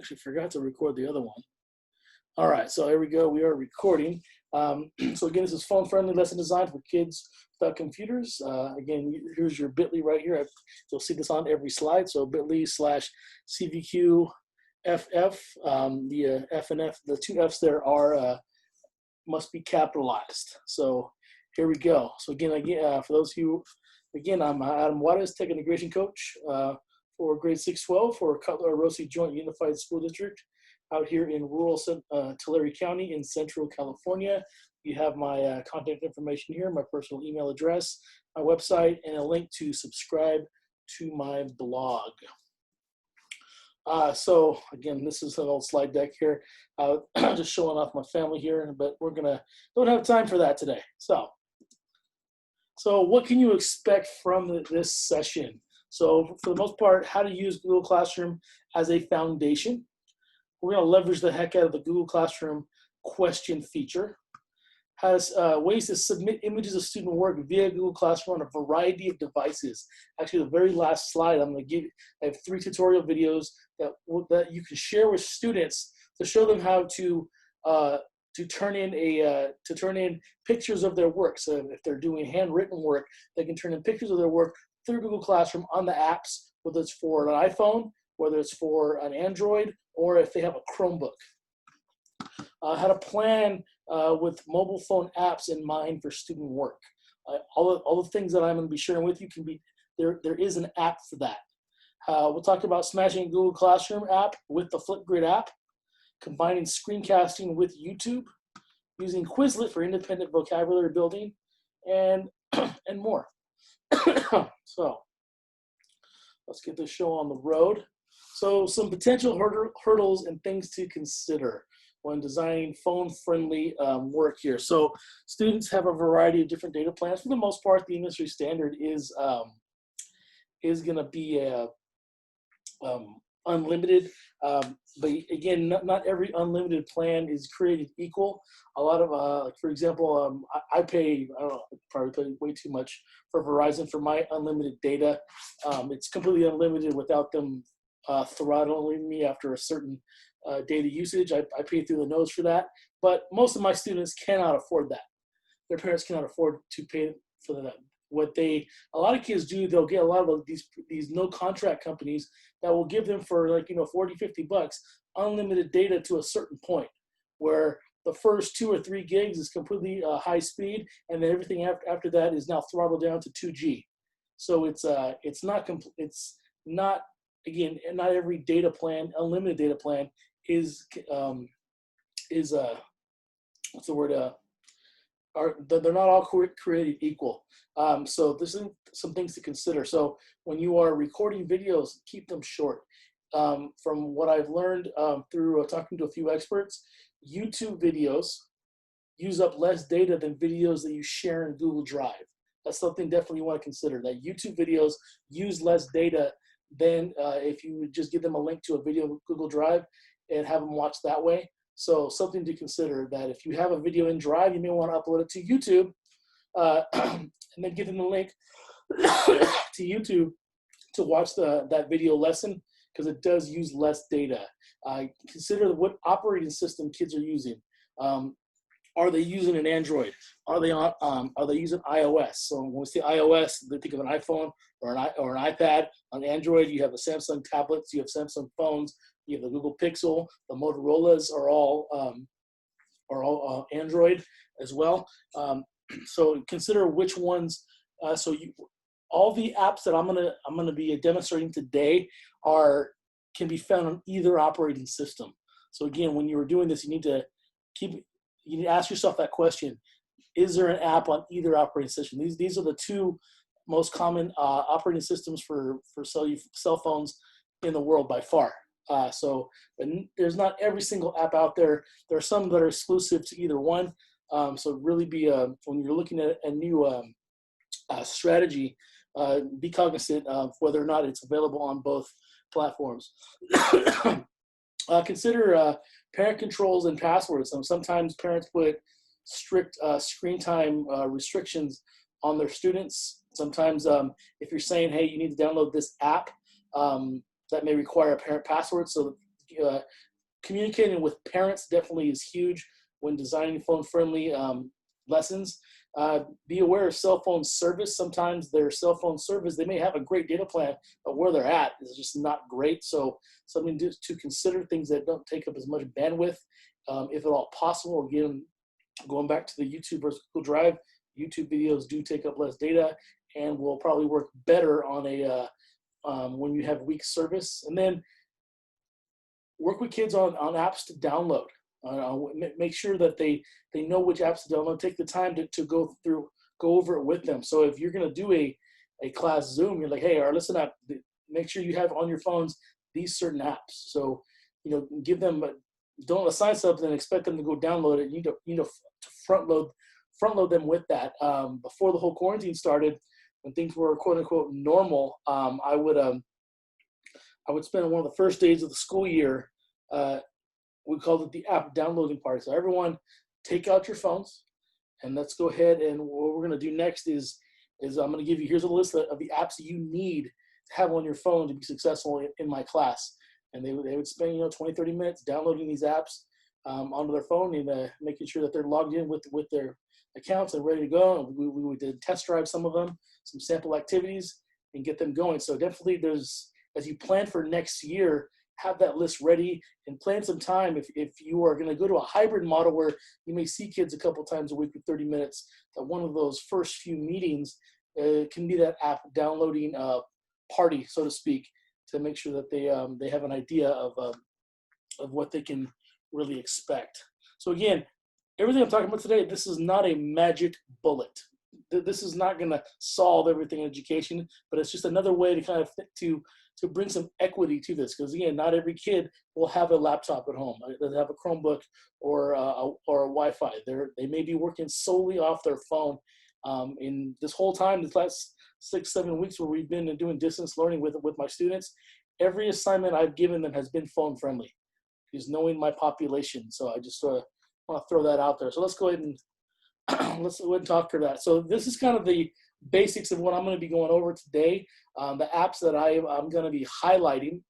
Actually forgot to record the other one. All right, so here we go. We are recording. So again, this is phone-friendly lesson design for kids without computers. Again, here's your bit.ly right here. You'll see this on every slide. So bit.ly/CVQFF. The F and F, the two Fs there are must be capitalized. So here we go. So again, for those of you, again, I'm Adam Juarez, Tech Integration Coach for grade 6-12 for Cutler-Rossi Joint Unified School District out here in rural Tulare County in Central California. You have my contact information here, my personal email address, my website, and a link to subscribe to my blog. So again, this is an old slide deck here, just showing off my family here, but don't have time for that today. So what can you expect from this session? So for the most part, how to use Google Classroom as a foundation. We're going to leverage the heck out of the Google Classroom question feature. Has ways to submit images of student work via Google Classroom on a variety of devices. Actually, the very last slide, I have 3 tutorial videos that you can share with students to show them how to turn in pictures of their work. So if they're doing handwritten work, they can turn in pictures of their work through Google Classroom on the apps, whether it's for an iPhone, whether it's for an Android, or if they have a Chromebook. How to plan with mobile phone apps in mind for student work. All the things that I'm going to be sharing with you can be, there is an app for that. We'll talk about smashing Google Classroom app with the Flipgrid app, combining screencasting with YouTube, using Quizlet for independent vocabulary building, and more. So let's get this show on the road. So some potential hurdles and things to consider when designing phone-friendly work here. So students have a variety of different data plans. For the most part, the industry standard is going to be unlimited. But again, not every unlimited plan is created equal. A lot of, like for example, I pay, I don't know, probably pay way too much for Verizon for my unlimited data. It's completely unlimited without them throttling me after a certain data usage. I pay through the nose for that, but most of my students cannot afford that. Their parents cannot afford to pay for that. A lot of kids do, they'll get a lot of these no contract companies that will give them for like, 40, 50 bucks, unlimited data to a certain point where the first 2 or 3 gigs is completely high speed. And then everything after that is now throttled down to 2G. So it's not, again, not every data plan, unlimited data plan is what's the word? They're not all created equal. So there's some things to consider. So when you are recording videos, keep them short. From what I've learned through talking to a few experts, YouTube videos use up less data than videos that you share in Google Drive. That's something definitely you want to consider, that YouTube videos use less data than if you would just give them a link to a video in Google Drive and have them watch that way. So something to consider, that if you have a video in Drive, you may want to upload it to YouTube and then give them a link to YouTube to watch that video lesson, because it does use less data. Consider what operating system kids are using. Are they using an Android? Are they using iOS? So when we say iOS, they think of an iPhone or an iPad. On Android, you have the Samsung tablets, you have Samsung phones, you have the Google Pixel. The Motorola's are all Android as well. So consider which ones. All the apps that I'm gonna be demonstrating today can be found on either operating system. So again, when you were doing this, you need to ask yourself that question: is there an app on either operating system? These are the 2 most common operating systems for cell phones in the world by far. But there's not every single app out there. There are some that are exclusive to either one. So really when you're looking at a new strategy, be cognizant of whether or not it's available on both platforms. Consider parent controls and passwords. Sometimes parents put strict screen time restrictions on their students. Sometimes if you're saying, hey, you need to download this app, that may require a parent password. So communicating with parents definitely is huge when designing phone-friendly lessons. Be aware of cell phone service. Sometimes their cell phone service, they may have a great data plan, but where they're at is just not great. So something to consider, things that don't take up as much bandwidth, if at all possible. Again, going back to the YouTube versus Google Drive, YouTube videos do take up less data and will probably work better on a when you have weak service. And then work with kids on apps to download. Make sure that they know which apps to download. Take the time to go over it with them. So if you're going to do a class Zoom, you're like, hey, or listen up. Make sure you have on your phones these certain apps. So give them. Don't assign something and expect them to go download it. You need to front load them with that. Before the whole quarantine started, when things were quote unquote normal, I would spend one of the first days of the school year. We called it the app downloading party. So everyone, take out your phones, and let's go ahead. And what we're going to do next is I'm going to give you, here's a list of the apps that you need to have on your phone to be successful in my class. And they would spend 20, 30 minutes downloading these apps onto their phone and making sure that they're logged in with their accounts and ready to go. And we would test drive some of them, some sample activities, and get them going. So definitely as you plan for next year, have that list ready and plan some time. If you are going to go to a hybrid model where you may see kids a couple times a week for 30 minutes, that one of those first few meetings can be that app downloading party, so to speak, to make sure that they have an idea of what they can really expect. So again, everything I'm talking about today, this is not a magic bullet. This is not going to solve everything in education, but it's just another way to kind of to bring some equity to this. Because again, not every kid will have a laptop at home. They have a Chromebook or a Wi-Fi. They may be working solely off their phone. In this whole time, this last 6-7 weeks where we've been doing distance learning with my students, every assignment I've given them has been phone friendly, because knowing my population. So I just want to throw that out there. So let's go ahead and talk through that. So this is kind of the basics of what I'm going to be going over today. The apps that I'm going to be highlighting.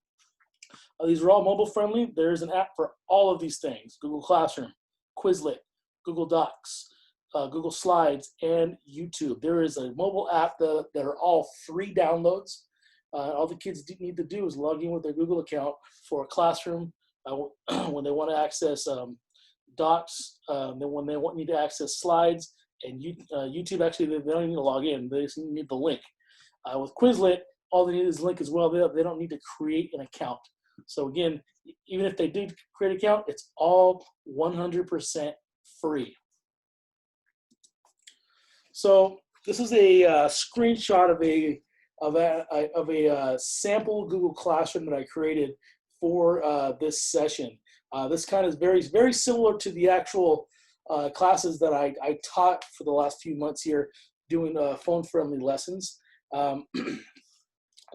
These are all mobile friendly. There's an app for all of these things: Google Classroom, Quizlet, Google Docs, Google Slides, and YouTube. There is a mobile app that are all free downloads. All the kids need to do is log in with their Google account for a classroom when they want to access Docs, then when they need to access Slides, and YouTube, actually, they don't need to log in. They just need the link. With Quizlet, all they need is a link as well. They don't need to create an account. So again, even if they did create an account, it's all 100% free. So this is a screenshot of a sample Google Classroom that I created for this session. This kind of is very, very similar to the actual classes that I taught for the last few months here, doing phone-friendly lessons. Let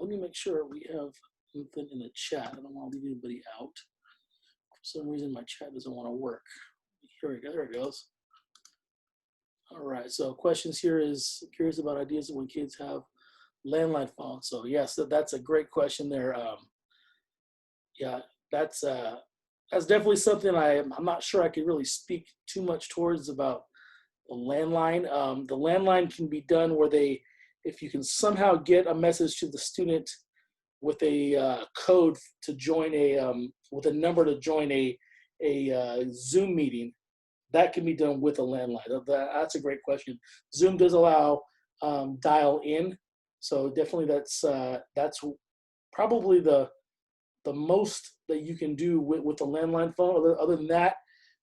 me make sure we have something in the chat. I don't want to leave anybody out. For some reason, my chat doesn't want to work. Here we go. There it goes. All right. So questions here is curious about ideas of when kids have landline phones. So yes, that's a great question there. Yeah, that's definitely something I'm not sure I could really speak too much towards about the landline. The landline can be done where if you can somehow get a message to the student with a code to join with a number to join a Zoom meeting, that can be done with a landline. That's a great question. Zoom does allow dial in, so definitely that's probably the most that you can do with a landline phone. Other than that,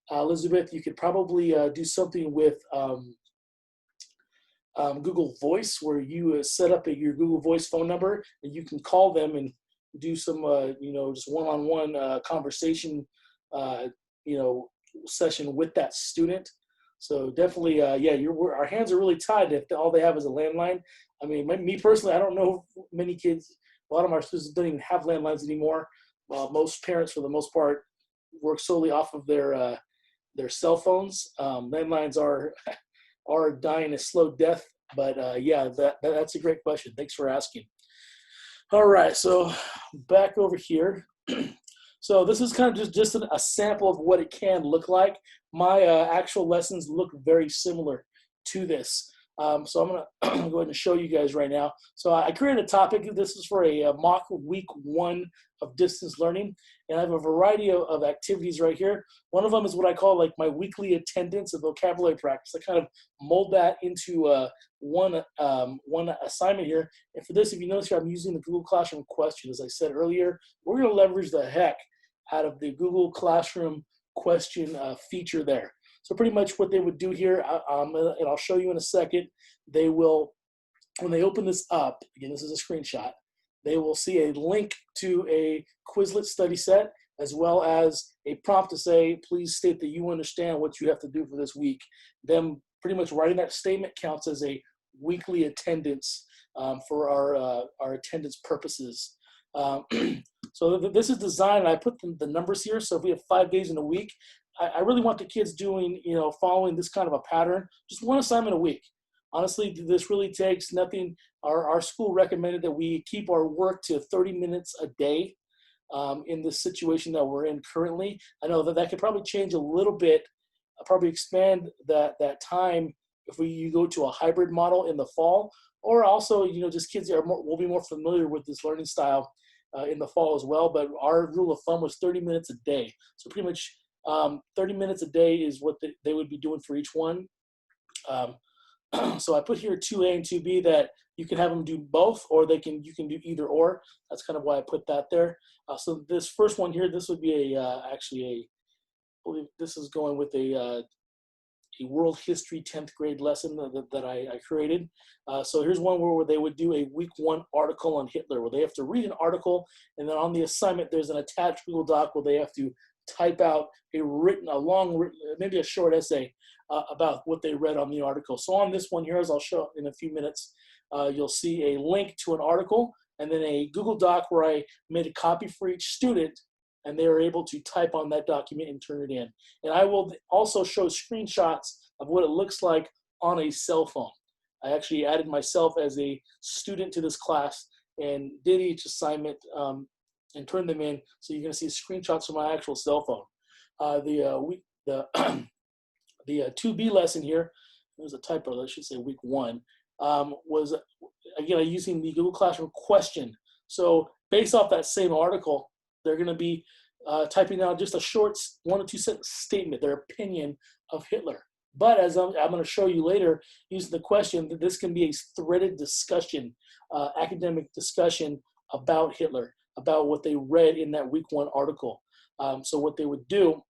Elizabeth, you could probably do something with Google Voice, where you set up your Google Voice phone number, and you can call them and do some, just one-on-one conversation, session with that student. So definitely, our hands are really tied if all they have is a landline. I mean, me personally, I don't know if many kids. A lot of our students don't even have landlines anymore. Most parents, for the most part, work solely off of their cell phones. Landlines are dying a slow death, but that's a great question. Thanks for asking. All right, so back over here. So this is kind of just a sample of what it can look like. My actual lessons look very similar to this. So I'm going to go ahead and show you guys right now. So I created a topic. This is for a mock week 1 of distance learning. And I have a variety of activities right here. One of them is what I call like my weekly attendance and vocabulary practice. I kind of mold that into one assignment here. And for this, if you notice here, I'm using the Google Classroom question. As I said earlier, we're going to leverage the heck out of the Google Classroom question feature there. So pretty much what they would do here, and I'll show you in a second, they will, when they open this up, again, this is a screenshot, they will see a link to a Quizlet study set, as well as a prompt to say, please state that you understand what you have to do for this week. Them pretty much writing that statement counts as a weekly attendance for our attendance purposes. So this is designed, I put the numbers here, so if we have 5 days in a week, I really want the kids doing, following this kind of a pattern, just one assignment a week. Honestly, this really takes nothing. Our school recommended that we keep our work to 30 minutes a day in the situation that we're in currently. I know that could probably change a little bit, probably expand that time if you go to a hybrid model in the fall, or also, just kids will be more familiar with this learning style in the fall as well. But our rule of thumb was 30 minutes a day. So pretty much 30 minutes a day is what they would be doing for each one. So I put here 2A and 2B that you can have them do both, or you can do either or. That's kind of why I put that there. So this first one here, this would be I believe this is going with a world history 10th grade lesson that I created. So here's one where they would do a week 1 article on Hitler, where they have to read an article, and then on the assignment there's an attached Google Doc where they have to type out a long written, maybe a short essay about what they read on the article. So on this one here, as I'll show in a few minutes, you'll see a link to an article and then a Google Doc where I made a copy for each student, and they are able to type on that document and turn it in. And I will also show screenshots of what it looks like on a cell phone. I actually added myself as a student to this class and did each assignment and turn them in. So you're going to see screenshots from my actual cell phone. The 2B lesson here, there's a typo, I should say week 1, was, again, using the Google Classroom question. So based off that same article, they're going to be typing out just a short 1 or 2 sentence statement, their opinion of Hitler. But as I'm going to show you later, using the question, that this can be a threaded discussion, academic discussion about Hitler, about what they read in that week 1 article. So what they would do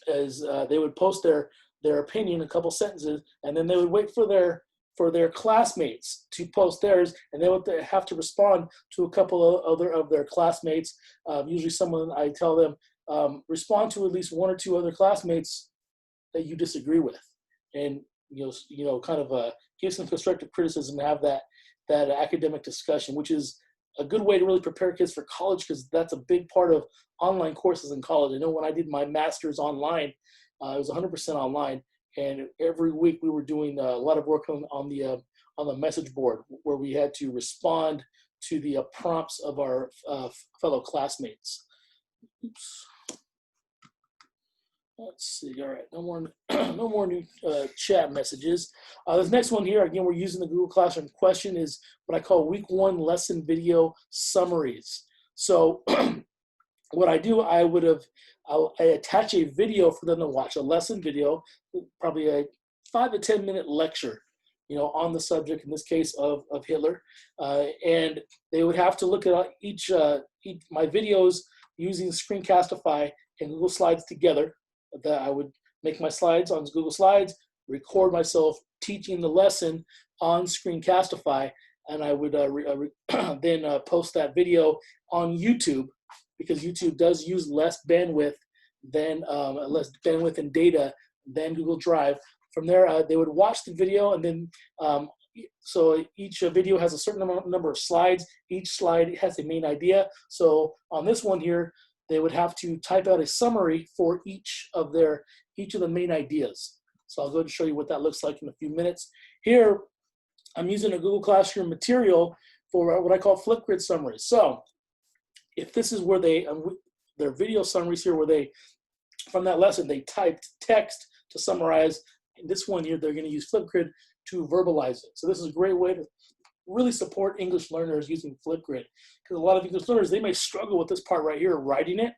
is they would post their opinion, a couple sentences, and then they would wait for their classmates to post theirs, and they would have to respond to a couple of other of their classmates. Usually someone, I tell them, respond to at least 1 or 2 other classmates that you disagree with, and kind of give some constructive criticism and have that academic discussion, which is a good way to really prepare kids for college, because that's a big part of online courses in college. I know when I did my master's online, it was 100% online, and every week we were doing a lot of work on the message board, where we had to respond to the prompts of our fellow classmates. Oops. Let's see. All right, no more new chat messages. This next one here, again, we're using the Google Classroom question, is what I call week 1 lesson video summaries. So what I do, I attach a video for them to watch, a lesson video, probably a 5 to 10 minute lecture, on the subject, in this case of Hitler, and they would have to look at each my videos using Screencastify and Google Slides together. That I would make my slides on Google Slides, record myself teaching the lesson on Screencastify, and I would then post that video on YouTube, because YouTube does use less bandwidth and data than Google Drive. From there, they would watch the video, and then so each video has a certain number of slides. Each slide has a main idea. So on this one here, they would have to type out a summary for each of the main ideas. So I'll go ahead and show you what that looks like in a few minutes. Here, I'm using a Google Classroom material for what I call Flipgrid Summary. So if this is where their video summaries here where they, from that lesson, they typed text to summarize. And this one here, they're going to use Flipgrid to verbalize it. So this is a great way to really support English learners using Flipgrid, because a lot of English learners, they may struggle with this part right here, writing it,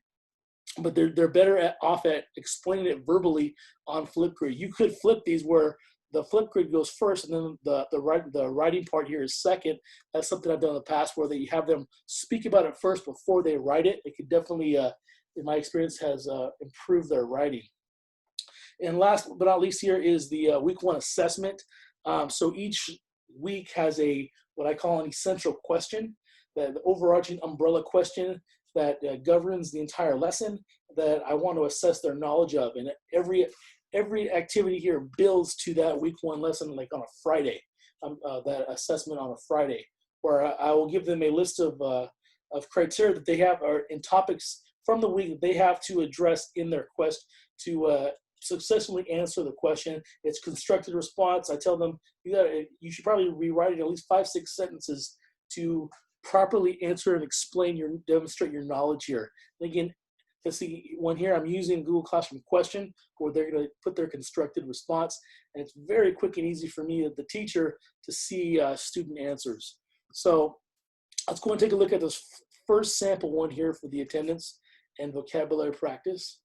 but they're better off at explaining it verbally on Flipgrid. You could flip these where the Flipgrid goes first, and then the writing part here is second. That's something I've done in the past, where they have them speak about it first before they write it. It could definitely, in my experience, has improved their writing. And last but not least here is the week 1 assessment. So each week has what I call an essential question, the overarching umbrella question that governs the entire lesson that I want to assess their knowledge of. And every activity here builds to that week 1 lesson, like on a Friday, that assessment on a Friday, where I will give them a list of criteria that they have, or in topics from the week that they have to address in their quest to successfully answer the question. It's constructed response. I tell them you should probably be writing at least 5-6 sentences to properly answer and demonstrate your knowledge here. And again, let's see one here. I'm using Google Classroom Question, where they're going to put their constructed response, and it's very quick and easy for me, the teacher, to see student answers. So let's go and take a look at this first sample one here for the attendance and vocabulary practice.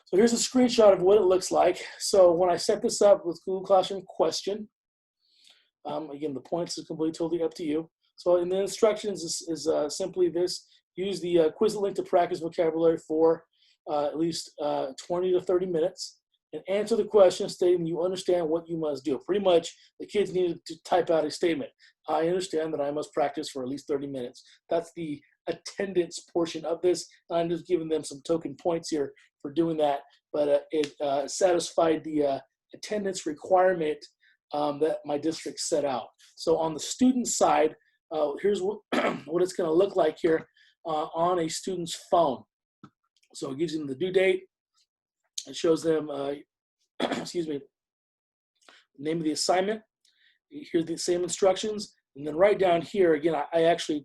So here's a screenshot of what it looks like. So when I set this up with Google Classroom Question, again, the points is completely totally up to you. So in the instructions is simply this: use the Quizlet link to practice vocabulary for at least 20 to 30 minutes, and answer the question stating you understand what you must do. Pretty much, the kids needed to type out a statement. I understand that I must practice for at least 30 minutes. That's the attendance portion of this. I'm just giving them some token points here for doing that, but it satisfied the attendance requirement that my district set out. So on the student side, here's what it's going to look like here on a student's phone. So it gives them the due date. It shows them, excuse me, the name of the assignment. Here's the same instructions. And then right down here, again, I actually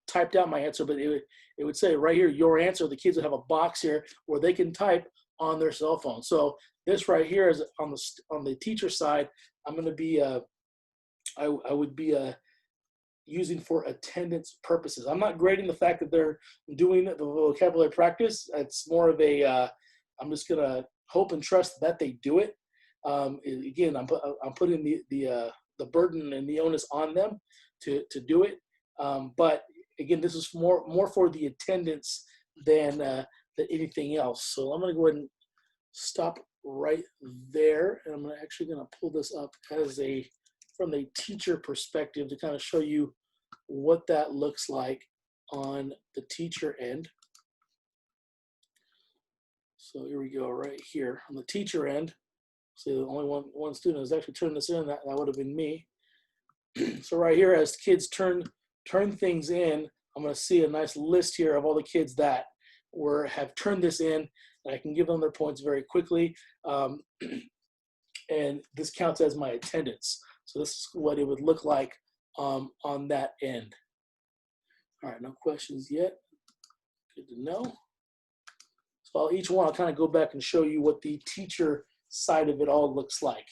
typed out my answer, but it would say right here, your answer. The kids would have a box here where they can type on their cell phone. So this right here is on the teacher side. I'm going to be, I would be using for attendance purposes. I'm not grading the fact that they're doing the vocabulary practice. It's more of a, I'm just going to hope and trust that they do it. Again, I'm putting the burden and the onus on them to do it. But again, this is more for the attendance than anything else. So I'm going to go ahead and stop right there, and I'm actually going to pull this up as from the teacher perspective to kind of show you what that looks like on the teacher end. So here we go, right here on the teacher end. So only one student has actually turned this in. That would have been me. So right here, as kids turn things in, I'm going to see a nice list here of all the kids that have turned this in, and I can give them their points very quickly. And this counts as my attendance. So this is what it would look like on that end. All right, no questions yet. Good to know. So each one, I'll kind of go back and show you what the teacher side of it all looks like.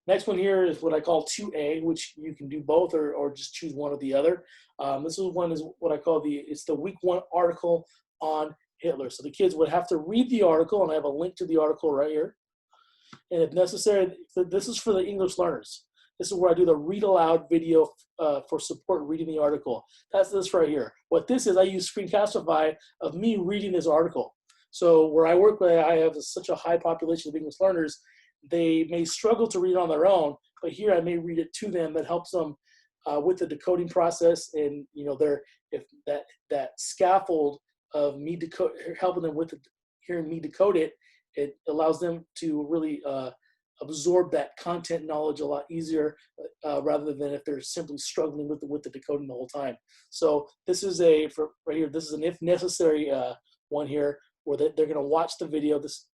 Next one here is what I call 2A, which you can do both or just choose one or the other. This one is what I call it's the week 1 article on Hitler. So the kids would have to read the article, and I have a link to the article right here. And if necessary, this is for the English learners. This is where I do the read aloud video for support reading the article. That's this right here. What this is, I use Screencastify of me reading this article. So where I work, where I have such a high population of English learners, they may struggle to read on their own, but here I may read it to them. That helps them with the decoding process, and if that scaffold of me helping them with hearing me decode it, it allows them to really absorb that content knowledge a lot easier, rather than if they're simply struggling with the decoding the whole time. So this is right here. This is an if necessary one here, where they're going to watch the video. This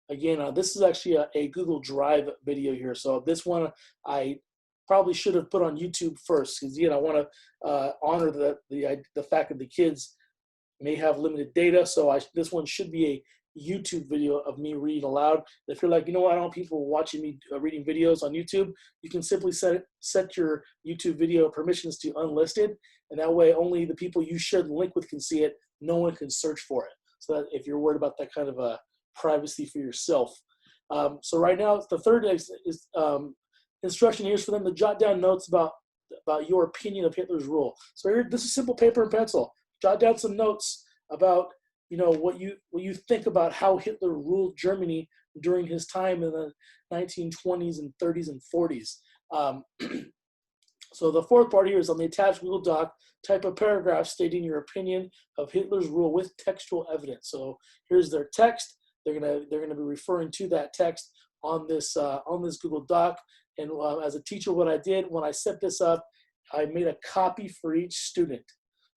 again, this is actually a Google Drive video here. So this one I probably should have put on YouTube first, because I want to honor the fact that the kids may have limited data, so this one should be a YouTube video of me reading aloud. If you're like, you know what, I don't want people watching me reading videos on YouTube, you can simply set your YouTube video permissions to unlisted, and that way only the people you share the link with can see it. No one can search for it. So that if you're worried about that kind of privacy for yourself. So right now, the third instruction here is for them to jot down notes about your opinion of Hitler's rule. So here, this is simple paper and pencil. Jot down some notes about what you think about how Hitler ruled Germany during his time in the 1920s and 30s and 40s. So the fourth part here is on the attached Google Doc, type a paragraph stating your opinion of Hitler's rule with textual evidence. So here's their text. They're gonna be referring to that text on this Google Doc. And as a teacher, what I did when I set this up, I made a copy for each student.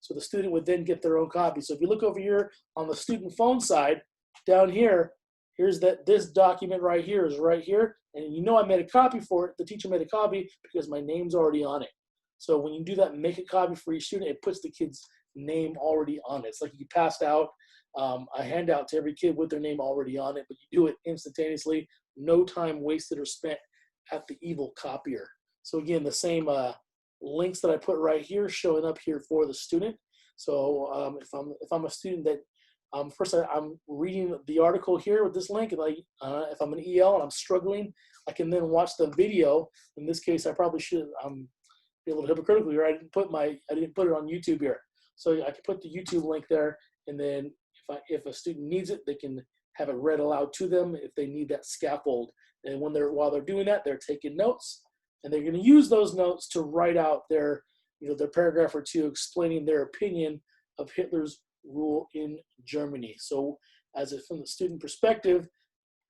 So the student would then get their own copy. So if you look over here on the student phone side, down here, here's this document right here is right here. And I made a copy for it. The teacher made a copy because my name's already on it. So when you do that, make a copy for each student, it puts the kid's name already on it. It's like you passed out a handout to every kid with their name already on it, but you do it instantaneously, no time wasted or spent at the evil copier. So again, the same links that I put right here showing up here for the student. So if I'm a student that first I'm reading the article here with this link, and if I'm an EL and I'm struggling, I can then watch the video. In this case, I probably should be a little hypocritical here. I didn't put it on YouTube here, so I can put the YouTube link there, and then if a student needs it, they can have it read aloud to them if they need that scaffold. And while they're doing that, they're taking notes, and they're going to use those notes to write out their paragraph or two explaining their opinion of Hitler's rule in Germany. So from the student perspective,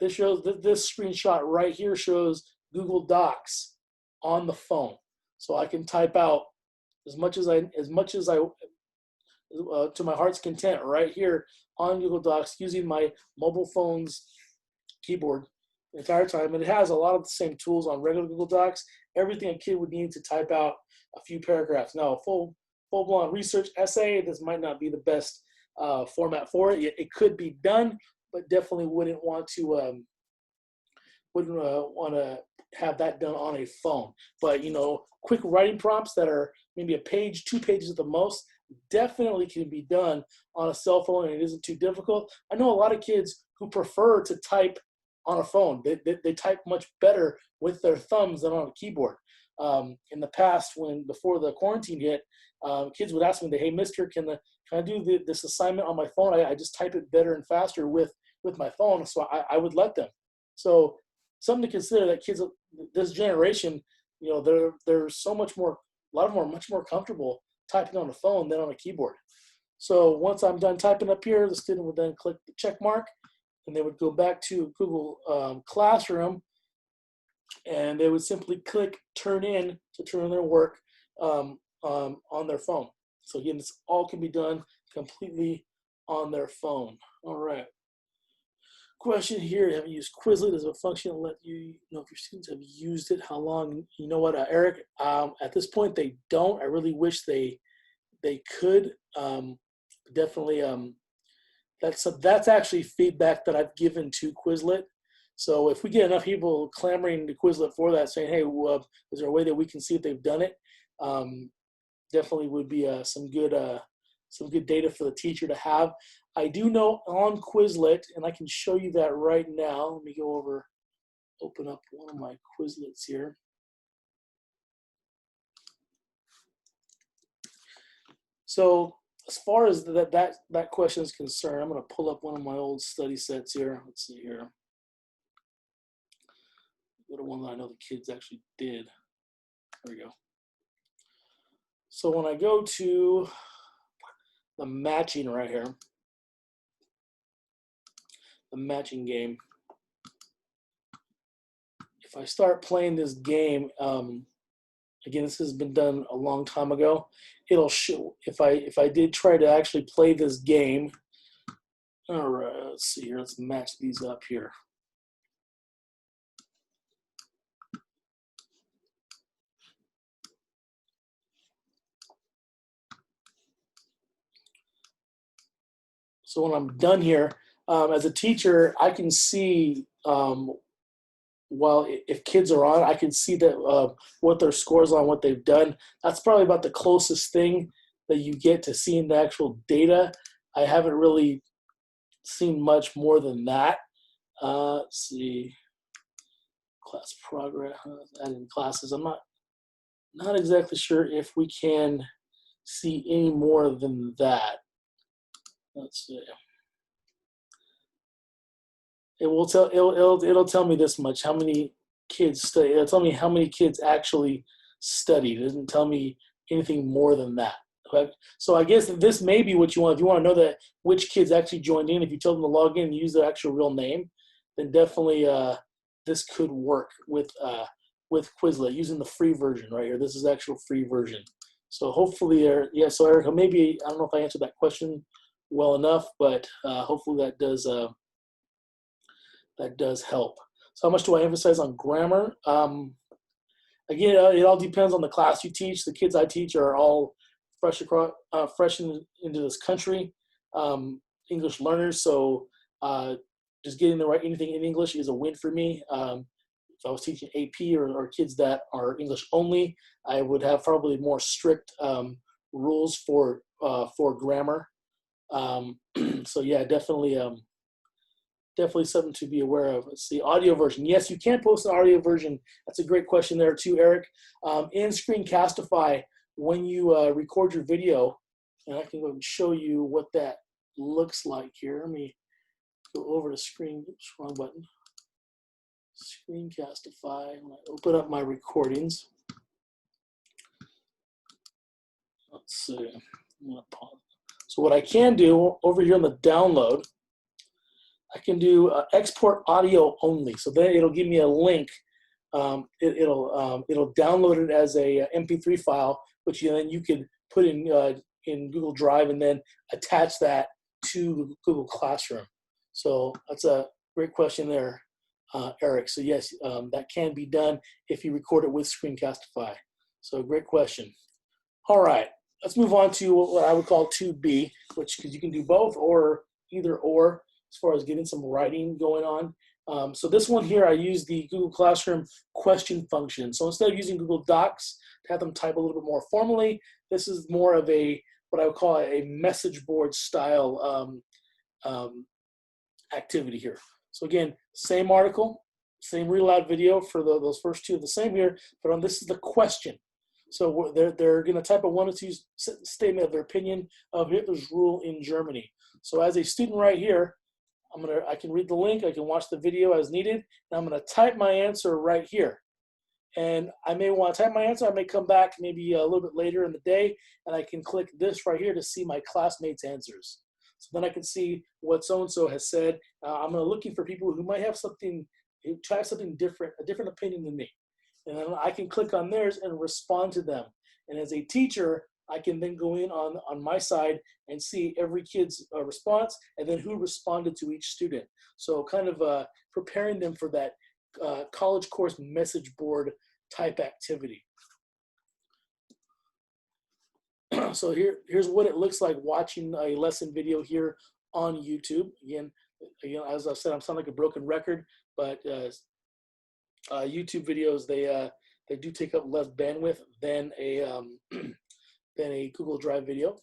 this screenshot right here shows Google Docs on the phone. So I can type out as much as I to my heart's content right here on Google Docs using my mobile phone's keyboard the entire time. And it has a lot of the same tools on regular Google Docs, everything a kid would need to type out a few paragraphs. Now, a full-blown research essay, this might not be the best format for it. It could be done, but definitely wouldn't want to have that done on a phone. But quick writing prompts that are maybe a page, 2 pages at the most, definitely can be done on a cell phone, and it isn't too difficult. I know a lot of kids who prefer to type on a phone. They type much better with their thumbs than on a keyboard. In the past, before the quarantine hit, kids would ask me, "Hey, mister, can I do this assignment on my phone? I just type it better and faster with my phone." So I would let them. So something to consider, that kids, this generation, they're a lot of them are much more comfortable typing on a phone than on a keyboard. So once I'm done typing up here, the student would then click the check mark, and they would go back to Google Classroom, and they would simply click turn in to turn in their work on their phone. So again, this all can be done completely on their phone. All right. Question here: have you used Quizlet as a function to let you know if your students have used it? How long? You know what, Eric? At this point, they don't. I really wish they could. Definitely. That's actually feedback that I've given to Quizlet. So if we get enough people clamoring to Quizlet for that, saying, "Hey, is there a way that we can see if they've done it?" Definitely would be some good data for the teacher to have. I do know on Quizlet, and I can show you that right now. Let me open up one of my Quizlets here. So as far as that question is concerned, I'm going to pull up one of my old study sets here. Let's see here. Go to one that I know the kids actually did. There we go. So when I go to the matching right here, the matching game, if I start playing this game, again, this has been done a long time ago. It'll show if I did try to actually play this game. All right, let's see here. Let's match these up here. So when I'm done here, as a teacher, I can see, well, if kids are on, I can see that what their scores on, what they've done. That's probably about the closest thing that you get to seeing the actual data. I haven't really seen much more than that. Let's see, class progress, adding classes. I'm not exactly sure if we can see any more than that. Let's see. It will tell it'll tell me this much: how many kids study. It'll tell me how many kids actually studied. It doesn't tell me anything more than that. Okay? So I guess this may be what you want. If you want to know that which kids actually joined in, if you tell them to log in and use their actual real name, then definitely this could work with Quizlet using the free version right here. This is the actual free version. So hopefully, yeah. So Erica, maybe I don't know if I answered that question well enough, but hopefully that does help. So how much do I emphasize on grammar? Again, it all depends on the class you teach. The kids I teach are all fresh into this country, English learners. So just getting the right anything in English is a win for me. If I was teaching AP or kids that are English only, I would have probably more strict rules for grammar. So yeah, definitely something to be aware of. Let's see, audio version. Yes, you can post an audio version. That's a great question there too, Eric. In Screencastify, when you record your video, and I can go and show you what that looks like here. Let me go over to screen, oops, wrong button. Screencastify, open up my recordings. Let's see, I'm gonna pause. So what I can do over here on the download, I can do export audio only. So then it'll give me a link. It'll download it as a MP3 file, which then you can put in Google Drive and then attach that to Google Classroom. So that's a great question there, Eric. So yes, that can be done if you record it with Screencastify. So great question. All right, let's move on to what I would call 2B, which because you can do both or either or, as far as getting some writing going on. So this one here, I use the Google Classroom question function. So instead of using Google Docs to have them type a little bit more formally, this is more of what I would call a message board style activity here. So again, same article, same read aloud video for those first two, the same here, but this is the question. So they're going to type a 1 or 2 statement of their opinion of Hitler's rule in Germany. So as a student right here, I can read the link, I can watch the video as needed, and I'm going to type my answer right here. And I may want to type my answer, I may come back maybe a little bit later in the day, and I can click this right here to see my classmates' answers. So then I can see what so-and-so has said. I'm looking for people who might have something different, a different opinion than me. And then I can click on theirs and respond to them. And as a teacher, I can then go in on my side and see every kid's response and then who responded to each student. So kind of preparing them for that college course message board type activity. So here's what it looks like watching a lesson video here on YouTube. Again, as I said, I'm sounding like a broken record, but YouTube videos, they do take up less bandwidth than a Google Drive video.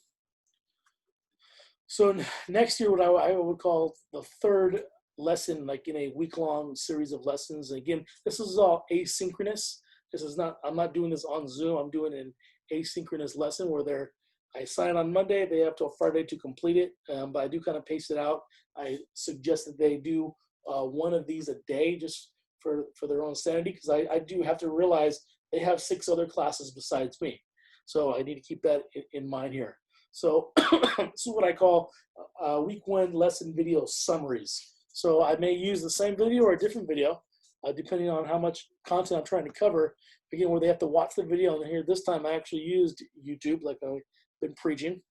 So next year, what I would call the third lesson, like in a week-long series of lessons. And again, this is all asynchronous. I'm not doing this on Zoom. I'm doing an asynchronous lesson where I sign on Monday, they have till Friday to complete it, but I do kind of pace it out. I suggest that they do one of these a day just for their own sanity, because I do have to realize they have 6 other classes besides me. So I need to keep that in mind here. So this is what I call week 1 lesson video summaries. So I may use the same video or a different video, depending on how much content I'm trying to cover. Again, where they have to watch the video, and here this time I actually used YouTube like I've been preaching.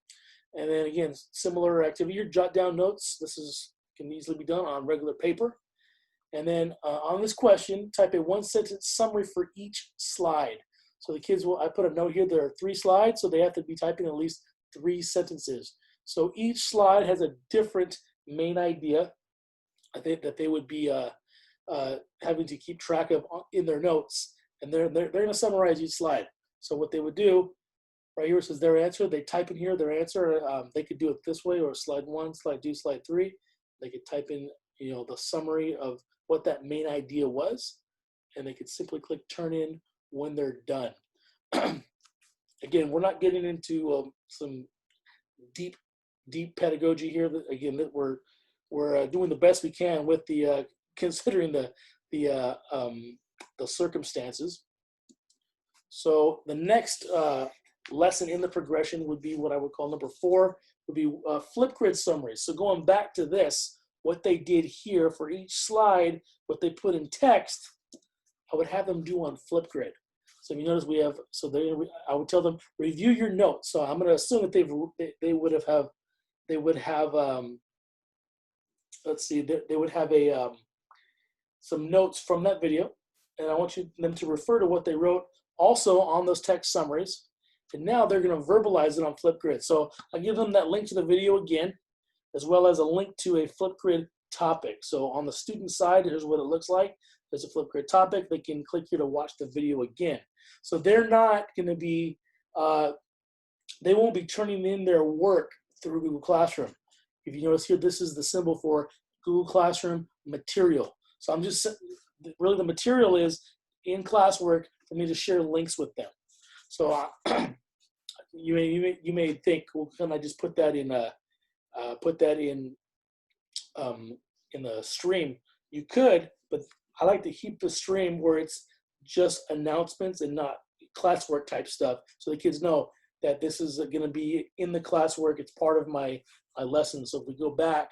And then again, similar activity here, jot down notes. This can easily be done on regular paper. And then on this question, type a 1-sentence summary for each slide. So the kids I put a note here, there are 3 slides, so they have to be typing at least 3 sentences. So each slide has a different main idea that they would be having to keep track of in their notes, and they're going to summarize each slide. So what they would do, right here it says their answer. They type in here their answer. They could do it this way, or slide 1, slide 2, slide 3. They could type in, you know, the summary of what that main idea was, and they could simply click turn in when they're done. Again, we're not getting into some deep pedagogy here. Again, that we're doing the best we can with the considering the circumstances. So the next lesson in the progression would be what I would call number 4, would be Flipgrid Summary. So going back to this, what they did here for each slide, what they put in text, I would have them do on Flipgrid. So if you notice, we have, so I would tell them, review your notes. So I'm going to assume that they would have let's see, they would have some notes from that video, and I want them to refer to what they wrote also on those text summaries. And now they're going to verbalize it on Flipgrid. So I'll give them that link to the video again, as well as a link to a Flipgrid topic. So on the student side, here's what it looks like. There's a Flipgrid topic. They can click here to watch the video again. So they're not going to be, they won't be turning in their work through Google Classroom. If you notice here, this is the symbol for Google Classroom material. So I'm just, really the material is in classwork for me to share links with them. So you may think, well, can I just put that in the stream? You could, but I like to keep the stream where it's just announcements and not classwork type stuff, so the kids know that this is going to be in the classwork. It's part of my lesson. So if we go back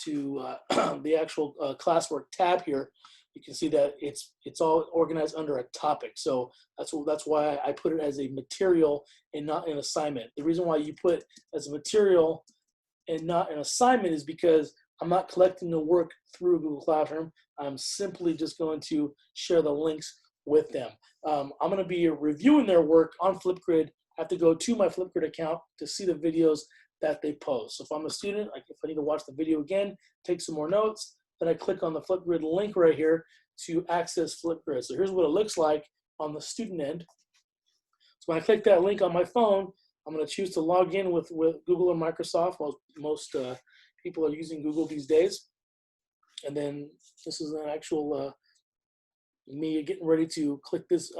to the actual classwork tab here, you can see that it's all organized under a topic. So that's why I put it as a material and not an assignment. The reason why you put as a material and not an assignment is because I'm not collecting the work through Google Classroom. I'm simply just going to share the links with them. I'm going to be reviewing their work on Flipgrid. I have to go to my Flipgrid account to see the videos that they post. So if I'm a student, if I need to watch the video again, take some more notes, then I click on the Flipgrid link right here to access Flipgrid. So here's what it looks like on the student end. So when I click that link on my phone, I'm going to choose to log in with Google or Microsoft. Most people are using Google these days. And then this is an actual me getting ready to click this,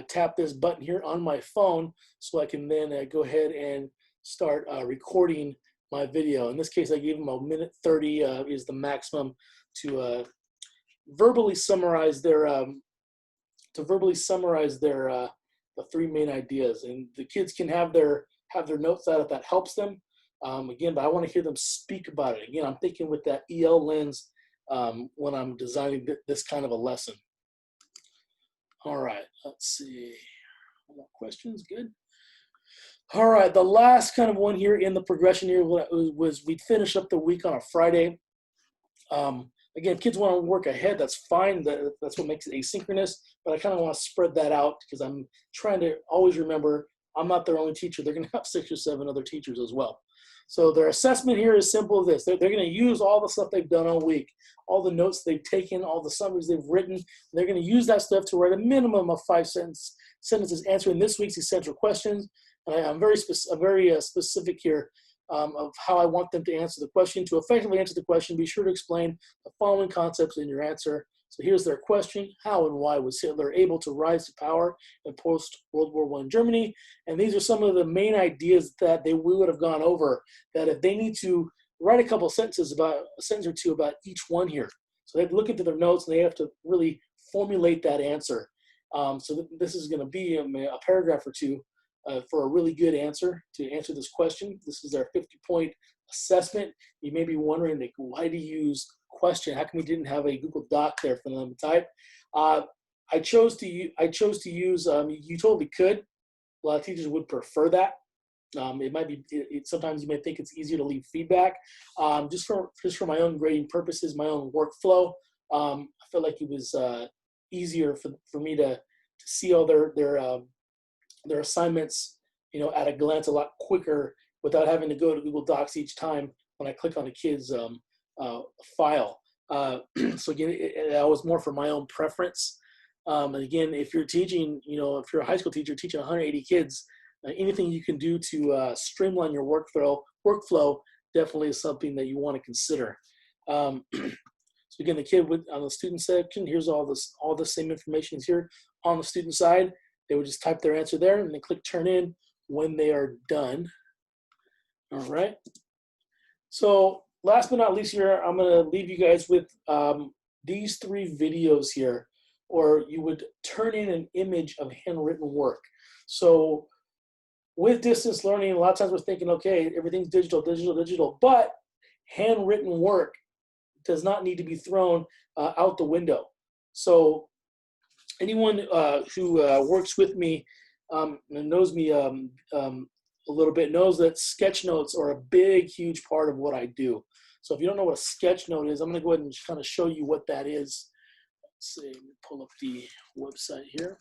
tap this button here on my phone so I can then go ahead and start recording my video. In this case, I gave them 1:30 is the maximum to verbally summarize their the 3 main ideas. And the kids can have their notes out if that helps them. Again, but I want to hear them speak about it. Again, I'm thinking with that EL lens when I'm designing this kind of a lesson. All right, let's see. More questions? Good. All right, the last kind of one here in the progression here was we'd finish up the week on a Friday. Again, if kids want to work ahead, that's fine. That's what makes it asynchronous, but I kind of want to spread that out because I'm trying to always remember I'm not their only teacher. They're going to have 6 or 7 other teachers as well. So their assessment here is simple as this. They're going to use all the stuff they've done all week, all the notes they've taken, all the summaries they've written. They're going to use that stuff to write a minimum of 5 sentences answering this week's essential questions. And I'm very specific here of how I want them to answer the question. To effectively answer the question, be sure to explain the following concepts in your answer. So here's their question: how and why was Hitler able to rise to power in post-World War I Germany? And these are some of the main ideas that we would have gone over, that if they need to write a couple sentences about, a sentence or two about each one here. So they have to look into their notes and they have to really formulate that answer. So this is gonna be a paragraph or two for a really good answer to answer this question. This is their 50-point assessment. You may be wondering, like, why do you use question? How come we didn't have a Google Doc there for them to type? I chose to use, you totally could. A lot of teachers would prefer that. It might be, sometimes you may think it's easier to leave feedback. Just for my own grading purposes, my own workflow, I felt like it was easier for me to see all their assignments at a glance a lot quicker without having to go to Google Docs each time when I click on a kid's file. So again, that was more for my own preference. And again, if you're teaching, if you're a high school teacher teaching 180 kids, anything you can do to streamline your workflow definitely is something that you want to consider. So again, the kid would, on the student section, here's all the same information is here on the student side. They would just type their answer there and then click turn in when they are done. All right. So last but not least here, I'm going to leave you guys with these 3 videos here, or you would turn in an image of handwritten work. So with distance learning, a lot of times we're thinking, okay, everything's digital, but handwritten work does not need to be thrown out the window. So anyone who works with me and knows me a little bit knows that sketch notes are a big, huge part of what I do. So if you don't know what a sketch note is, I'm going to go ahead and kind of show you what that is. Let's see, pull up the website here.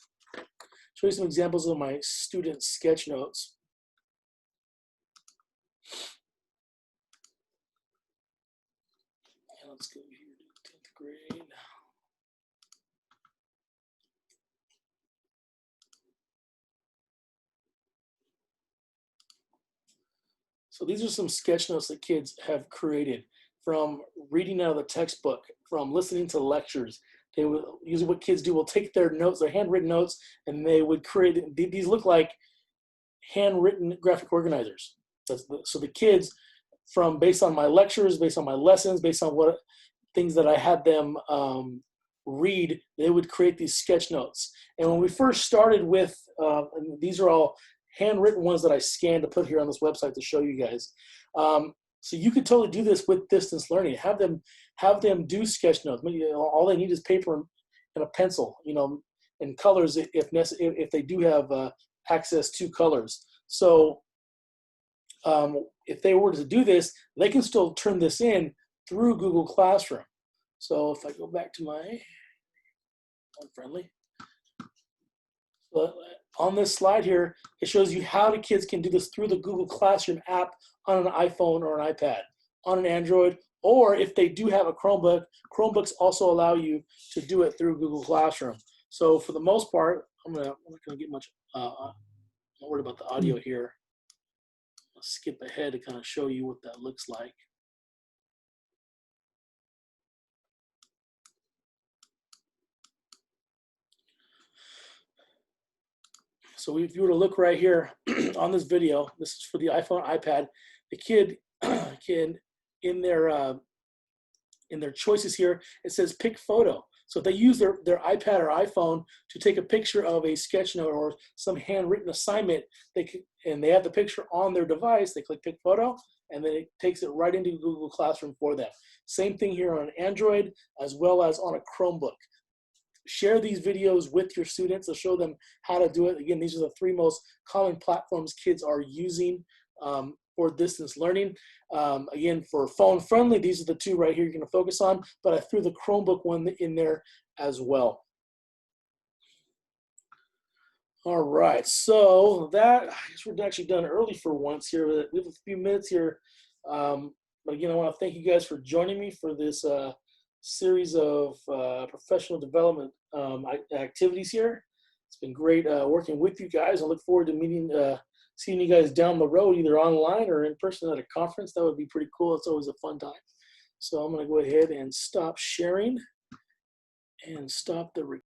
Show you some examples of my student sketch notes. And let's go here to 10th grade. So these are some sketch notes that kids have created from reading out of the textbook, from listening to lectures. They would, usually what kids do will take their notes, their handwritten notes, and they would create, these look like handwritten graphic organizers. So the kids, based on my lectures, based on my lessons, based on what things that I had them read, they would create these sketch notes. And when we first started with, and these are all handwritten ones that I scanned to put here on this website to show you guys. So you could totally do this with distance learning. Have them do sketch notes. All they need is paper and a pencil, and colors if they do have access to colors. So if they were to do this, they can still turn this in through Google Classroom. So if I go back to my unfriendly, on this slide here, it shows you how the kids can do this through the Google Classroom app on an iPhone or an iPad, on an Android, or if they do have a Chromebook, Chromebooks also allow you to do it through Google Classroom. So for the most part, I'm not gonna get much, I'm not worried about the audio here. I'll skip ahead to kind of show you what that looks like. So if you were to look right here on this video, this is for the iPhone, iPad, the kid can, in their choices here, it says pick photo. So if they use their iPad or iPhone to take a picture of a sketch note or some handwritten assignment, and they have the picture on their device, they click pick photo, and then it takes it right into Google Classroom for them. Same thing here on an Android as well as on a Chromebook. Share these videos with your students to show them how to do it. Again, these are the 3 most common platforms kids are using for distance learning. Again, for phone friendly, these are the 2 right here you're going to focus on, but I threw the Chromebook one in there as well. All right, so that, I guess we're actually done early for once here. We have a few minutes here. But again, I want to thank you guys for joining me for this series of professional development activities here. It's been great working with you guys. I look forward to seeing you guys down the road, either online or in person at a conference. That would be pretty cool. It's always a fun time. So I'm going to go ahead and stop sharing and stop the recording.